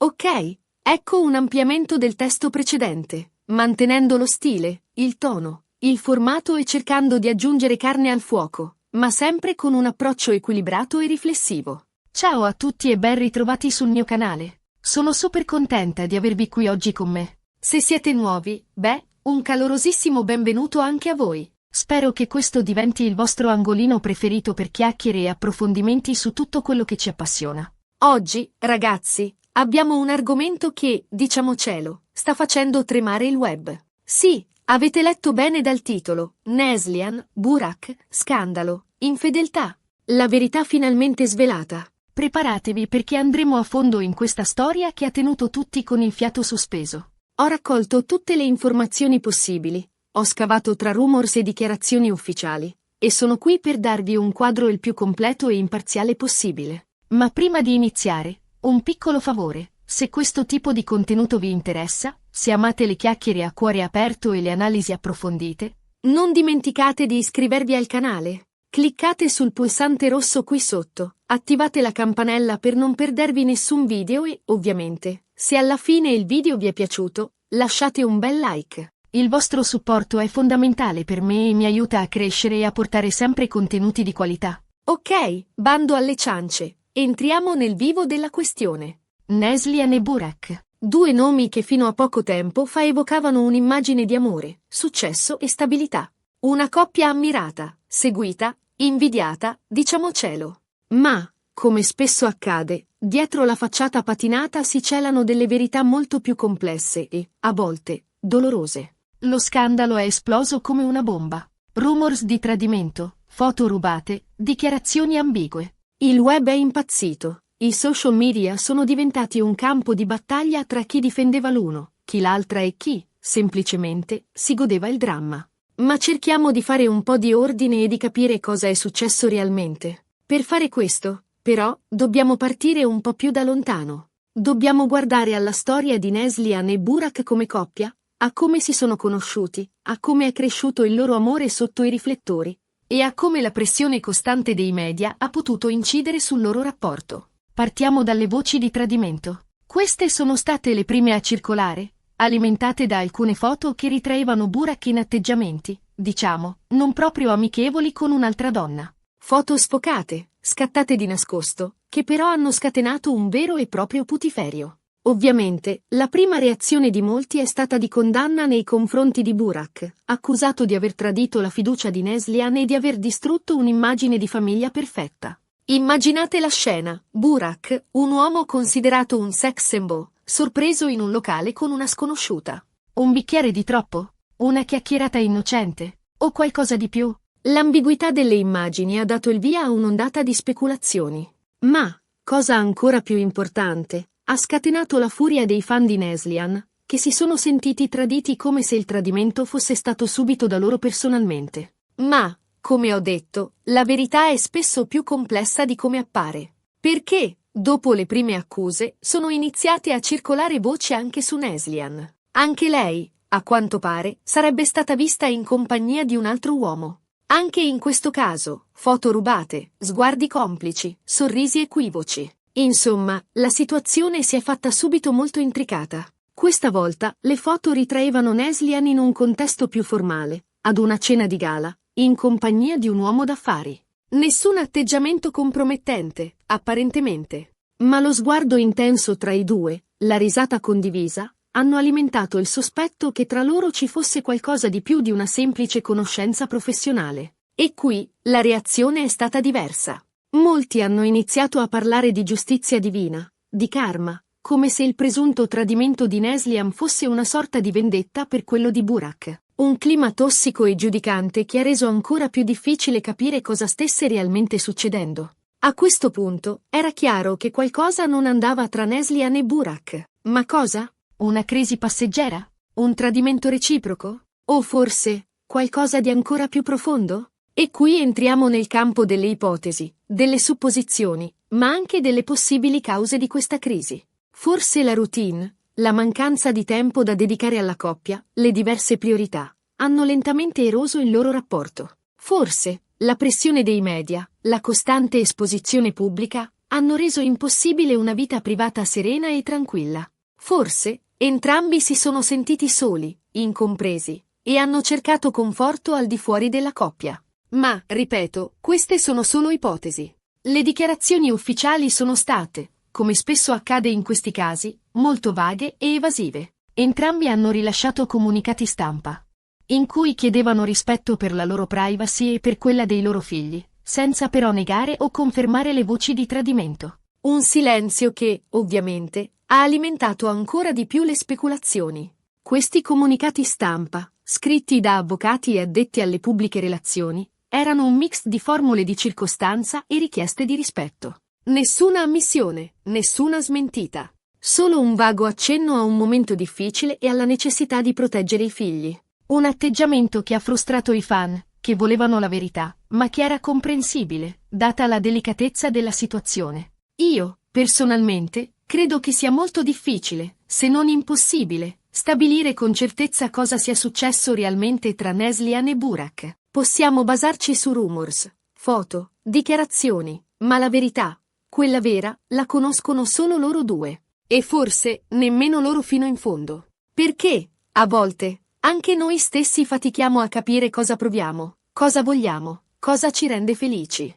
Ok, ecco un ampliamento del testo precedente, mantenendo lo stile, il tono, il formato e cercando di aggiungere carne al fuoco, ma sempre con un approccio equilibrato e riflessivo. Ciao a tutti e ben ritrovati sul mio canale. Sono super contenta di avervi qui oggi con me. Se siete nuovi, un calorosissimo benvenuto anche a voi. Spero che questo diventi il vostro angolino preferito per chiacchiere e approfondimenti su tutto quello che ci appassiona. Oggi, ragazzi, abbiamo un argomento che, diciamocelo, sta facendo tremare il web. Sì, avete letto bene dal titolo, Neslihan, Burak, scandalo, infedeltà. La verità finalmente svelata. Preparatevi perché andremo a fondo in questa storia che ha tenuto tutti con il fiato sospeso. Ho raccolto tutte le informazioni possibili, ho scavato tra rumors e dichiarazioni ufficiali, e sono qui per darvi un quadro il più completo e imparziale possibile. Ma prima di iniziare, un piccolo favore, se questo tipo di contenuto vi interessa, se amate le chiacchiere a cuore aperto e le analisi approfondite, non dimenticate di iscrivervi al canale. Cliccate sul pulsante rosso qui sotto, attivate la campanella per non perdervi nessun video e, ovviamente, se alla fine il video vi è piaciuto, lasciate un bel like. Il vostro supporto è fondamentale per me e mi aiuta a crescere e a portare sempre contenuti di qualità. Ok, bando alle ciance, entriamo nel vivo della questione. Neslihan e Burak. Due nomi che fino a poco tempo fa evocavano un'immagine di amore, successo e stabilità. Una coppia ammirata, seguita, invidiata, diciamocelo. Ma, come spesso accade, dietro la facciata patinata si celano delle verità molto più complesse e, a volte, dolorose. Lo scandalo è esploso come una bomba. Rumors di tradimento, foto rubate, dichiarazioni ambigue. Il web è impazzito. I social media sono diventati un campo di battaglia tra chi difendeva l'uno, chi l'altra e chi, semplicemente, si godeva il dramma. Ma cerchiamo di fare un po' di ordine e di capire cosa è successo realmente. Per fare questo, però, dobbiamo partire un po' più da lontano. Dobbiamo guardare alla storia di Neslihan e Burak come coppia, a come si sono conosciuti, a come è cresciuto il loro amore sotto i riflettori, e a come la pressione costante dei media ha potuto incidere sul loro rapporto. Partiamo dalle voci di tradimento. Queste sono state le prime a circolare, alimentate da alcune foto che ritraevano Burak in atteggiamenti, diciamo, non proprio amichevoli con un'altra donna. Foto sfocate, scattate di nascosto, che però hanno scatenato un vero e proprio putiferio. Ovviamente, la prima reazione di molti è stata di condanna nei confronti di Burak, accusato di aver tradito la fiducia di Neslihan e di aver distrutto un'immagine di famiglia perfetta. Immaginate la scena, Burak, un uomo considerato un sex symbol, sorpreso in un locale con una sconosciuta. Un bicchiere di troppo? Una chiacchierata innocente? O qualcosa di più? L'ambiguità delle immagini ha dato il via a un'ondata di speculazioni. Ma, cosa ancora più importante, ha scatenato la furia dei fan di Neslihan, che si sono sentiti traditi come se il tradimento fosse stato subito da loro personalmente. Ma, come ho detto, la verità è spesso più complessa di come appare. Perché, dopo le prime accuse, sono iniziate a circolare voci anche su Neslihan. Anche lei, a quanto pare, sarebbe stata vista in compagnia di un altro uomo. Anche in questo caso, foto rubate, sguardi complici, sorrisi equivoci. Insomma, la situazione si è fatta subito molto intricata. Questa volta, le foto ritraevano Neslihan in un contesto più formale, ad una cena di gala, in compagnia di un uomo d'affari. Nessun atteggiamento compromettente, apparentemente. Ma lo sguardo intenso tra i due, la risata condivisa, hanno alimentato il sospetto che tra loro ci fosse qualcosa di più di una semplice conoscenza professionale. E qui, la reazione è stata diversa. Molti hanno iniziato a parlare di giustizia divina, di karma, come se il presunto tradimento di Neslihan fosse una sorta di vendetta per quello di Burak. Un clima tossico e giudicante che ha reso ancora più difficile capire cosa stesse realmente succedendo. A questo punto, era chiaro che qualcosa non andava tra Neslihan e Burak. Ma cosa? Una crisi passeggera? Un tradimento reciproco? O forse, qualcosa di ancora più profondo? E qui entriamo nel campo delle ipotesi, delle supposizioni, ma anche delle possibili cause di questa crisi. Forse la routine, la mancanza di tempo da dedicare alla coppia, le diverse priorità, hanno lentamente eroso il loro rapporto. Forse, la pressione dei media, la costante esposizione pubblica, hanno reso impossibile una vita privata serena e tranquilla. Forse, entrambi si sono sentiti soli, incompresi, e hanno cercato conforto al di fuori della coppia. Ma, ripeto, queste sono solo ipotesi. Le dichiarazioni ufficiali sono state, come spesso accade in questi casi, molto vaghe e evasive. Entrambi hanno rilasciato comunicati stampa, in cui chiedevano rispetto per la loro privacy e per quella dei loro figli, senza però negare o confermare le voci di tradimento. Un silenzio che, ovviamente, ha alimentato ancora di più le speculazioni. Questi comunicati stampa, scritti da avvocati e addetti alle pubbliche relazioni, erano un mix di formule di circostanza e richieste di rispetto. Nessuna ammissione, nessuna smentita. Solo un vago accenno a un momento difficile e alla necessità di proteggere i figli. Un atteggiamento che ha frustrato i fan, che volevano la verità, ma che era comprensibile, data la delicatezza della situazione. Io, personalmente, credo che sia molto difficile, se non impossibile, stabilire con certezza cosa sia successo realmente tra Neslihan e Burak. Possiamo basarci su rumors, foto, dichiarazioni, ma la verità, quella vera, la conoscono solo loro due. E forse nemmeno loro fino in fondo. Perché, a volte, anche noi stessi fatichiamo a capire cosa proviamo, cosa vogliamo, cosa ci rende felici.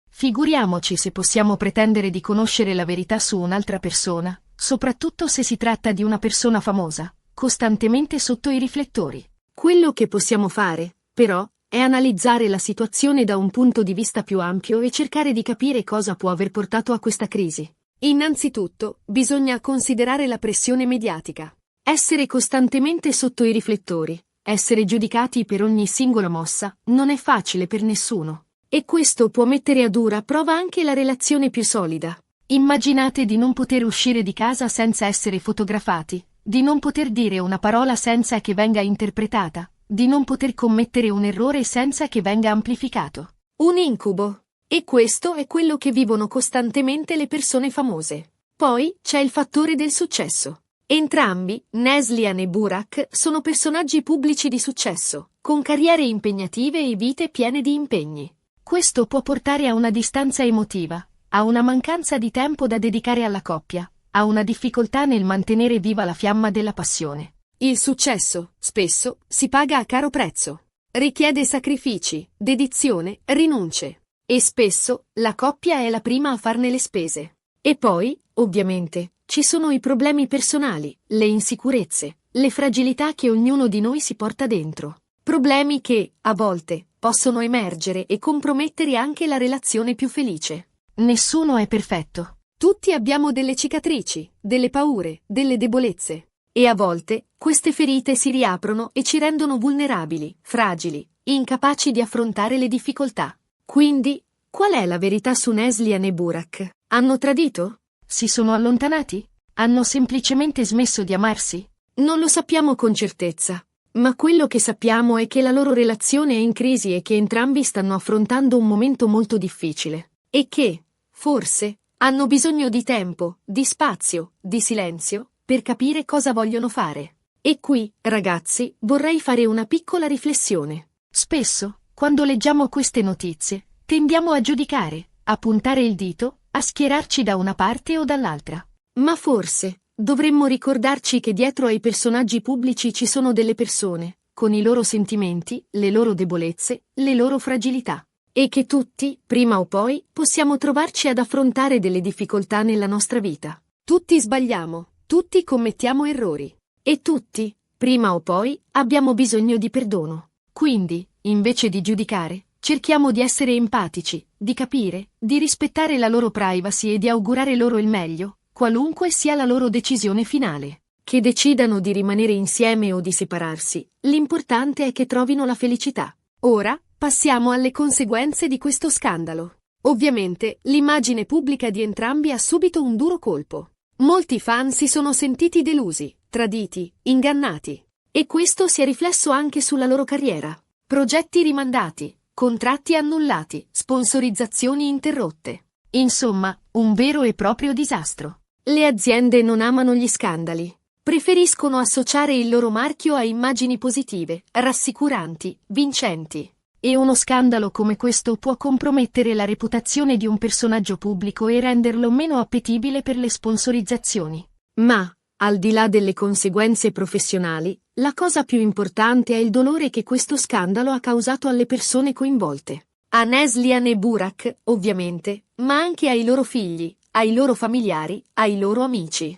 Figuriamoci se possiamo pretendere di conoscere la verità su un'altra persona, soprattutto se si tratta di una persona famosa, costantemente sotto i riflettori. Quello che possiamo fare, però, è analizzare la situazione da un punto di vista più ampio e cercare di capire cosa può aver portato a questa crisi. Innanzitutto, bisogna considerare la pressione mediatica. Essere costantemente sotto i riflettori, essere giudicati per ogni singola mossa, non è facile per nessuno. E questo può mettere a dura prova anche la relazione più solida. Immaginate di non poter uscire di casa senza essere fotografati, di non poter dire una parola senza che venga interpretata, di non poter commettere un errore senza che venga amplificato. Un incubo. E questo è quello che vivono costantemente le persone famose. Poi c'è il fattore del successo. Entrambi, Neslihan e Burak, sono personaggi pubblici di successo, con carriere impegnative e vite piene di impegni. Questo può portare a una distanza emotiva, a una mancanza di tempo da dedicare alla coppia, a una difficoltà nel mantenere viva la fiamma della passione. Il successo, spesso, si paga a caro prezzo. Richiede sacrifici, dedizione, rinunce. E spesso, la coppia è la prima a farne le spese. E poi, ovviamente, ci sono i problemi personali, le insicurezze, le fragilità che ognuno di noi si porta dentro. Problemi che, a volte, possono emergere e compromettere anche la relazione più felice. Nessuno è perfetto. Tutti abbiamo delle cicatrici, delle paure, delle debolezze. E a volte, queste ferite si riaprono e ci rendono vulnerabili, fragili, incapaci di affrontare le difficoltà. Quindi, qual è la verità su Neslihan e Burak? Hanno tradito? Si sono allontanati? Hanno semplicemente smesso di amarsi? Non lo sappiamo con certezza. Ma quello che sappiamo è che la loro relazione è in crisi e che entrambi stanno affrontando un momento molto difficile. E che, forse, hanno bisogno di tempo, di spazio, di silenzio, per capire cosa vogliono fare. E qui, ragazzi, vorrei fare una piccola riflessione. Spesso, quando leggiamo queste notizie, tendiamo a giudicare, a puntare il dito, a schierarci da una parte o dall'altra. Ma forse, dovremmo ricordarci che dietro ai personaggi pubblici ci sono delle persone, con i loro sentimenti, le loro debolezze, le loro fragilità. E che tutti, prima o poi, possiamo trovarci ad affrontare delle difficoltà nella nostra vita. Tutti sbagliamo, tutti commettiamo errori. E tutti, prima o poi, abbiamo bisogno di perdono. Quindi, invece di giudicare, cerchiamo di essere empatici, di capire, di rispettare la loro privacy e di augurare loro il meglio, qualunque sia la loro decisione finale. Che decidano di rimanere insieme o di separarsi, l'importante è che trovino la felicità. Ora, passiamo alle conseguenze di questo scandalo. Ovviamente, l'immagine pubblica di entrambi ha subito un duro colpo. Molti fan si sono sentiti delusi, traditi, ingannati. E questo si è riflesso anche sulla loro carriera. Progetti rimandati, contratti annullati, sponsorizzazioni interrotte. Insomma, un vero e proprio disastro. Le aziende non amano gli scandali. Preferiscono associare il loro marchio a immagini positive, rassicuranti, vincenti. E uno scandalo come questo può compromettere la reputazione di un personaggio pubblico e renderlo meno appetibile per le sponsorizzazioni. Ma, al di là delle conseguenze professionali, la cosa più importante è il dolore che questo scandalo ha causato alle persone coinvolte. A Neslihan e Burak, ovviamente, ma anche ai loro figli, ai loro familiari, ai loro amici.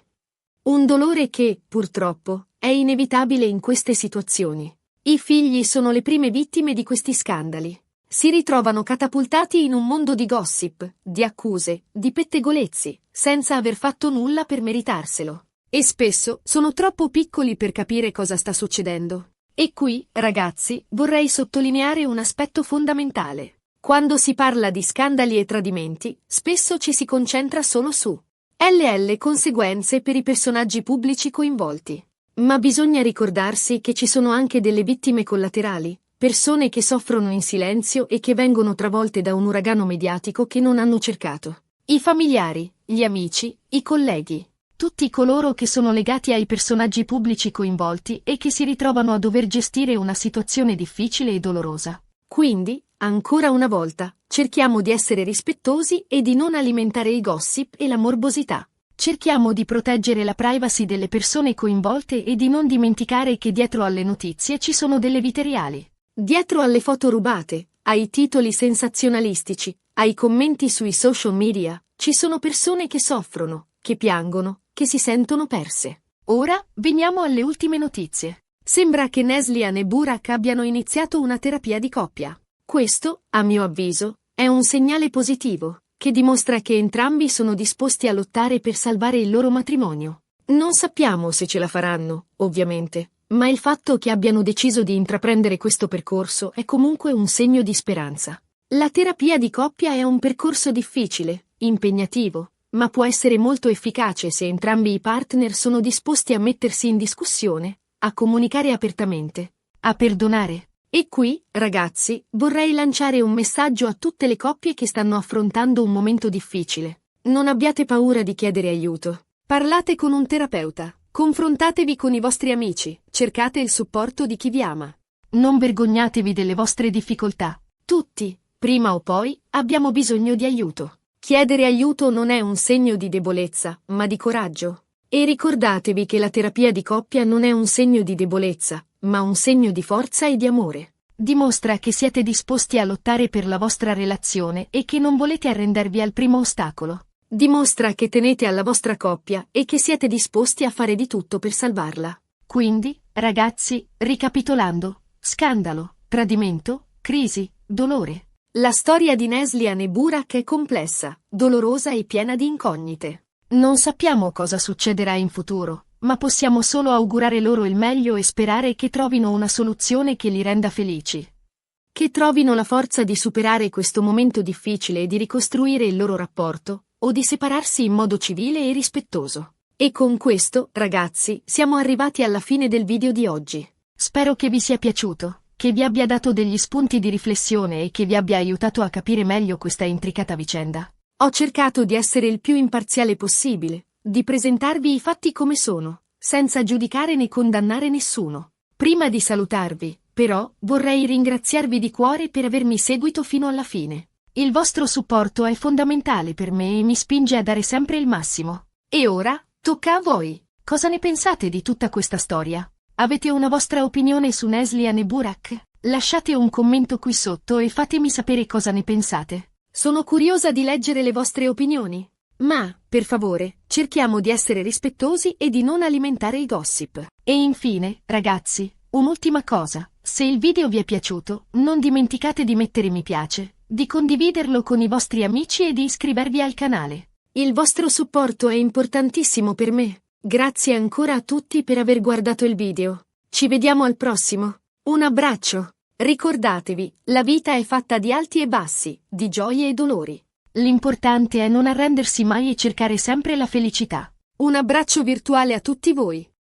Un dolore che, purtroppo, è inevitabile in queste situazioni. I figli sono le prime vittime di questi scandali. Si ritrovano catapultati in un mondo di gossip, di accuse, di pettegolezzi, senza aver fatto nulla per meritarselo. E spesso sono troppo piccoli per capire cosa sta succedendo. E qui, ragazzi, vorrei sottolineare un aspetto fondamentale. Quando si parla di scandali e tradimenti, spesso ci si concentra solo su conseguenze per i personaggi pubblici coinvolti. Ma bisogna ricordarsi che ci sono anche delle vittime collaterali, persone che soffrono in silenzio e che vengono travolte da un uragano mediatico che non hanno cercato. I familiari, gli amici, i colleghi. Tutti coloro che sono legati ai personaggi pubblici coinvolti e che si ritrovano a dover gestire una situazione difficile e dolorosa. Quindi, ancora una volta, cerchiamo di essere rispettosi e di non alimentare i gossip e la morbosità. Cerchiamo di proteggere la privacy delle persone coinvolte e di non dimenticare che dietro alle notizie ci sono delle vite reali. Dietro alle foto rubate, ai titoli sensazionalistici, ai commenti sui social media, ci sono persone che soffrono, che piangono, che si sentono perse. Ora, veniamo alle ultime notizie. Sembra che Neslihan e Burak abbiano iniziato una terapia di coppia. Questo, a mio avviso, è un segnale positivo, che dimostra che entrambi sono disposti a lottare per salvare il loro matrimonio. Non sappiamo se ce la faranno, ovviamente, ma il fatto che abbiano deciso di intraprendere questo percorso è comunque un segno di speranza. La terapia di coppia è un percorso difficile, impegnativo, ma può essere molto efficace se entrambi i partner sono disposti a mettersi in discussione, a comunicare apertamente, a perdonare. E qui, ragazzi, vorrei lanciare un messaggio a tutte le coppie che stanno affrontando un momento difficile. Non abbiate paura di chiedere aiuto. Parlate con un terapeuta, confrontatevi con i vostri amici, cercate il supporto di chi vi ama. Non vergognatevi delle vostre difficoltà. Tutti, prima o poi, abbiamo bisogno di aiuto. Chiedere aiuto non è un segno di debolezza, ma di coraggio. E ricordatevi che la terapia di coppia non è un segno di debolezza, ma un segno di forza e di amore. Dimostra che siete disposti a lottare per la vostra relazione e che non volete arrendervi al primo ostacolo. Dimostra che tenete alla vostra coppia e che siete disposti a fare di tutto per salvarla. Quindi, ragazzi, ricapitolando, scandalo, tradimento, crisi, dolore. La storia di Neslihan e Burak è complessa, dolorosa e piena di incognite. Non sappiamo cosa succederà in futuro, ma possiamo solo augurare loro il meglio e sperare che trovino una soluzione che li renda felici. Che trovino la forza di superare questo momento difficile e di ricostruire il loro rapporto, o di separarsi in modo civile e rispettoso. E con questo, ragazzi, siamo arrivati alla fine del video di oggi. Spero che vi sia piaciuto, che vi abbia dato degli spunti di riflessione e che vi abbia aiutato a capire meglio questa intricata vicenda. Ho cercato di essere il più imparziale possibile, di presentarvi i fatti come sono, senza giudicare né condannare nessuno. Prima di salutarvi, però, vorrei ringraziarvi di cuore per avermi seguito fino alla fine. Il vostro supporto è fondamentale per me e mi spinge a dare sempre il massimo. E ora, tocca a voi. Cosa ne pensate di tutta questa storia? Avete una vostra opinione su Neslihan e Burak? Lasciate un commento qui sotto e fatemi sapere cosa ne pensate. Sono curiosa di leggere le vostre opinioni. Ma, per favore, cerchiamo di essere rispettosi e di non alimentare i gossip. E infine, ragazzi, un'ultima cosa. Se il video vi è piaciuto, non dimenticate di mettere mi piace, di condividerlo con i vostri amici e di iscrivervi al canale. Il vostro supporto è importantissimo per me. Grazie ancora a tutti per aver guardato il video. Ci vediamo al prossimo. Un abbraccio. Ricordatevi, la vita è fatta di alti e bassi, di gioie e dolori. L'importante è non arrendersi mai e cercare sempre la felicità. Un abbraccio virtuale a tutti voi.